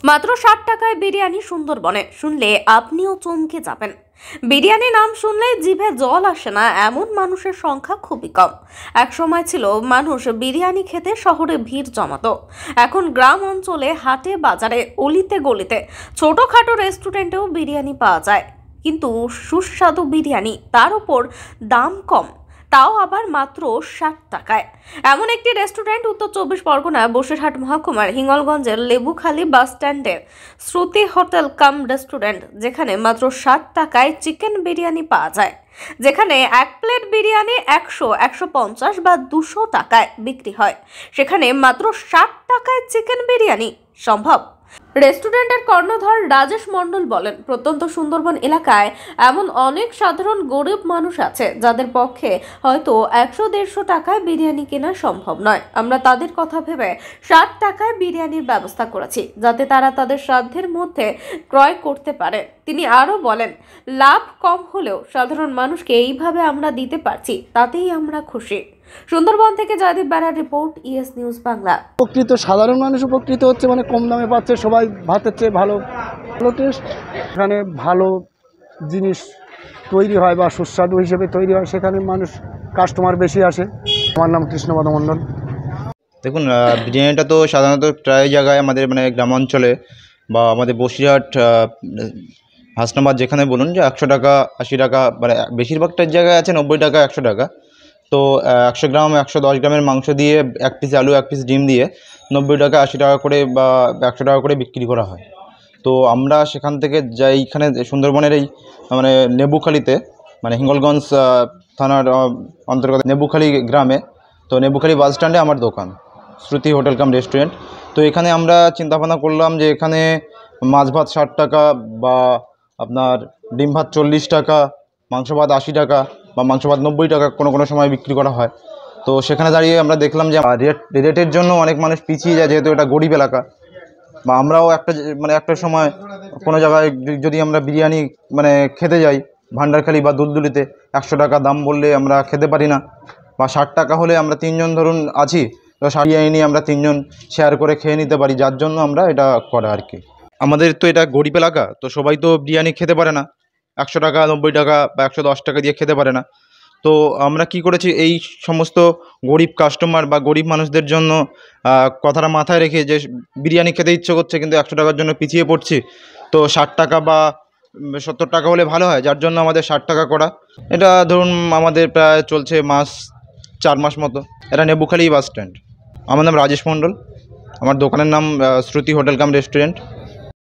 মাত্র 60 টাকায় বিরিয়ানি সুন্দরবনে, শুনলে আপনিও চমকে যাবেন। বিরিয়ানি নাম শুনলে জিভে জল আসে না এমন মানুষের সংখ্যা খুবই কম। এক সময় ছিল মানুষ বিরিয়ানি খেতে শহরে ভিড় জমাতো। এখন গ্রাম অঞ্চলে, হাটে বাজারে, অলিতে গলিতে, ছোটখাটো রেস্টুরেন্টেও বিরিয়ানি পাওয়া যায়। কিন্তু সুস্বাদু বিরিয়ানি, তার উপর দাম কম, তাও আবার মাত্র 60 টাকায়। এমন একটি রেস্টুরেন্ট উত্তর 24 পরগনা বসিরহাট মহকুমার হিঙ্গলগঞ্জের লেবুখালী বাস স্ট্যান্ডের শ্রুতি হোটেল কাম রেস্টুরেন্ট, যেখানে মাত্র 60 টাকায় চিকেন বিরিয়ানি পাওয়া যায়। যেখানে এক প্লেট বিরিয়ানি 100, 150 বা 200 টাকায় বিক্রি হয়, সেখানে মাত্র 60 টাকায় চিকেন বিরিয়ানি সম্ভব। রেস্টুরেন্টের কর্ণধার রাজেশ মণ্ডল বলেন, প্রত্যন্ত সুন্দরবন এলাকায় এমন অনেক সাধারণ গরিব মানুষ আছে যাদের পক্ষে হয়তো 100-150 টাকায় বিরিয়ানি কেনা সম্ভব নয়। আমরা তাদের কথা ভেবে 60 টাকায় বিরিয়ানির ব্যবস্থা করেছি, যাতে তারা তাদের সাধ্যের মধ্যে ক্রয় করতে পারে। তিনি আরও বলেন, লাভ কম হলেও সাধারণ মানুষকে এইভাবে আমরা দিতে পারছি, তাতেই আমরা খুশি। সুন্দরবন থেকে জয়দীপ বেড়ার রিপোর্ট, ইএস নিউজ বাংলা। উপকৃত সাধারণ মানুষ উপকৃত হচ্ছে, মানে কম দামে পাচ্ছে, সবাই ভাতের চেয়ে ভালো ভালো টেস্ট। এখানে ভালো জিনিস তৈরি হয় বা সুস্বাদু হিসেবে তৈরি হয়, সেখানে মানুষ কাস্টমার বেশি আসে। আমার নাম কৃষ্ণপদ মণ্ডল। দেখুন, বিরিয়ানিটা তো সাধারণত প্রায় জায়গায় আমাদের মানে গ্রাম অঞ্চলে বা আমাদের বসিরহাট, হাসনাবাদ, যেখানে বলুন যে 100 টাকা 80 টাকা, মানে বেশিরভাগটা জায়গায় আছে 90 টাকা 100 টাকা। তো 100 গ্রাম 110 গ্রামের মাংস দিয়ে, এক পিস আলু, এক পিস ডিম দিয়ে 90 টাকা 80 টাকা করে বা 100 টাকা করে বিক্রি করা হয়। তো আমরা সেখান থেকে যাই, এইখানে সুন্দরবনের এই মানে নেবুখালীতে, মানে হিঙ্গলগঞ্জ থানার অন্তর্গত নেবুখালী গ্রামে, তো নেবুখালী বাস স্ট্যান্ডে আমার দোকান শ্রুতি হোটেল কাম রেস্টুরেন্ট। তো এখানে আমরা চিন্তাভাবনা করলাম যে এখানে মাছ ভাত 60 টাকা বা আপনার ডিম ভাত 40 টাকা, মাংস ভাত 80 টাকা বা মাংস ভাত 90 টাকা কোনো সময় বিক্রি করা হয়। তো সেখানে দাঁড়িয়ে আমরা দেখলাম যে রেটের জন্য অনেক মানুষ পিছিয়ে যায়, যেহেতু এটা গরিব এলাকা। বা আমরাও একটা সময় কোনো জায়গায় যদি আমরা বিরিয়ানি খেতে যাই, ভান্ডারখালী বা দুলদুলিতে 100 টাকা দাম বললে আমরা খেতে পারি না। বা 60 টাকা হলে আমরা 3 জন ধরুন আছি, তো বিরিয়ানি নিয়ে আমরা 3 জন শেয়ার করে খেয়ে নিতে পারি, যার জন্য আমরা এটা করা আর কি। আমাদের তো এটা গরিব এলাকা, তো সবাই তো বিরিয়ানি খেতে পারে না, 100 টাকা 90 টাকা বা 110 টাকা দিয়ে খেতে পারে না। তো আমরা কি করেছি, এই সমস্ত গরিব কাস্টমার বা গরিব মানুষদের জন্য কথাটা মাথায় রেখে, যে বিরিয়ানি খেতে ইচ্ছে করছে কিন্তু 100 টাকার জন্য পিছিয়ে পড়ছি, তো 60 টাকা বা 70 টাকা হলে ভালো হয়, যার জন্য আমাদের 60 টাকা করা। এটা ধরুন আমাদের প্রায় চলছে 4 মাস মতো। এটা নেবুখালী বাস স্ট্যান্ড। আমার নাম রাজেশ মণ্ডল, আমার দোকানের নাম শ্রুতি হোটেল কাম রেস্টুরেন্ট।